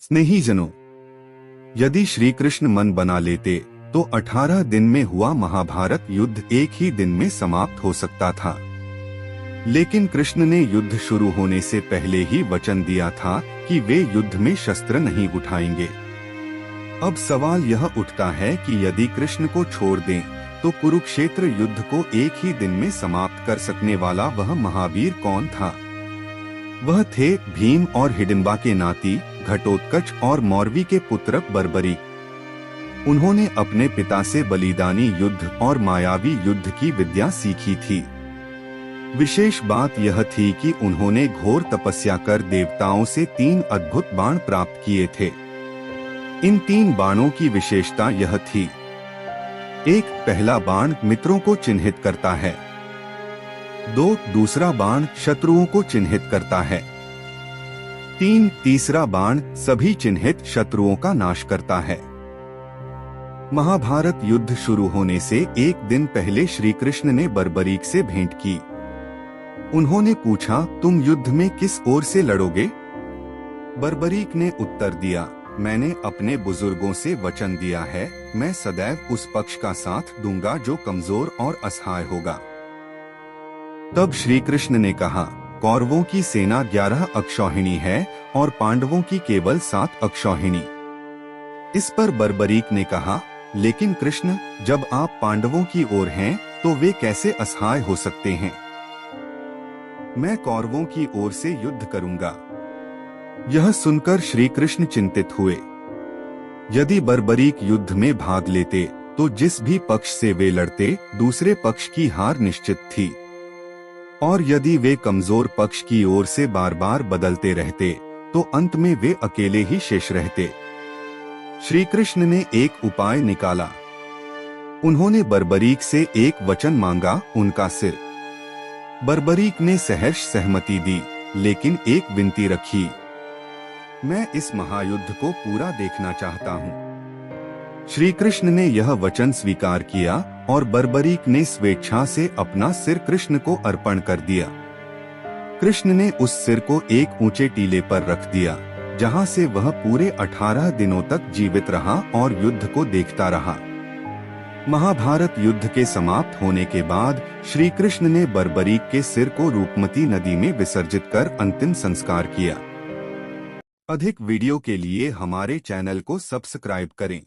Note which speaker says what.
Speaker 1: स्नेहीजनों, यदि श्री कृष्ण मन बना लेते तो 18 दिन में हुआ महाभारत युद्ध एक ही दिन में समाप्त हो सकता था। लेकिन कृष्ण ने युद्ध शुरू होने से पहले ही वचन दिया था कि वे युद्ध में शस्त्र नहीं उठाएंगे। अब सवाल यह उठता है कि यदि कृष्ण को छोड़ दें तो कुरुक्षेत्र युद्ध को एक ही दिन में समाप्त कर सकने वाला वह महावीर कौन था? वह थे भीम और हिडिंबा के नाती घटोत्कच और मौरवी के पुत्र बर्बरीक। उन्होंने अपने पिता से बलिदानी युद्ध और मायावी युद्ध की विद्या सीखी थी। विशेष बात यह थी कि उन्होंने घोर तपस्या कर देवताओं से 3 अद्भुत बाण प्राप्त किए थे। इन 3 बाणों की विशेषता यह थी: 1. पहला बाण मित्रों को चिन्हित करता है। 2. दूसरा बाण शत्रुओं को चिन्हित करता है। 3. तीसरा बाण सभी चिन्हित शत्रुओं का नाश करता है। महाभारत युद्ध शुरू होने से एक दिन पहले श्री कृष्ण ने बर्बरीक से भेंट की। उन्होंने पूछा, तुम युद्ध में किस ओर से लड़ोगे? बर्बरीक ने उत्तर दिया, मैंने अपने बुजुर्गों से वचन दिया है, मैं सदैव उस पक्ष का साथ दूंगा जो कमजोर और असहाय होगा। तब श्री कृष्ण ने कहा, कौरवों की सेना 11 अक्षौहिणी है और पांडवों की केवल 7 अक्षौहिणी। इस पर बर्बरीक ने कहा, लेकिन कृष्ण, जब आप पांडवों की ओर हैं तो वे कैसे असहाय हो सकते हैं? मैं कौरवों की ओर से युद्ध करूंगा। यह सुनकर श्री कृष्ण चिंतित हुए। यदि बर्बरीक युद्ध में भाग लेते तो जिस भी पक्ष से वे लड़ते, दूसरे पक्ष की हार निश्चित थी। और यदि वे कमजोर पक्ष की ओर से बार बार बदलते रहते तो अंत में वे अकेले ही शेष रहते। श्री कृष्ण ने एक उपाय निकाला। उन्होंने बर्बरीक से एक वचन मांगा, उनका सिर। बर्बरीक ने सहर्ष सहमति दी, लेकिन एक विनती रखी, मैं इस महायुद्ध को पूरा देखना चाहता हूँ। श्री कृष्ण ने यह वचन स्वीकार किया और बर्बरीक ने स्वेच्छा से अपना सिर कृष्ण को अर्पण कर दिया। कृष्ण ने उस सिर को एक ऊंचे टीले पर रख दिया, जहां से वह पूरे 18 दिनों तक जीवित रहा और युद्ध को देखता रहा। महाभारत युद्ध के समाप्त होने के बाद श्री कृष्ण ने बर्बरीक के सिर को रूपमती नदी में विसर्जित कर अंतिम संस्कार किया। अधिक वीडियो के लिए हमारे चैनल को सब्सक्राइब करें।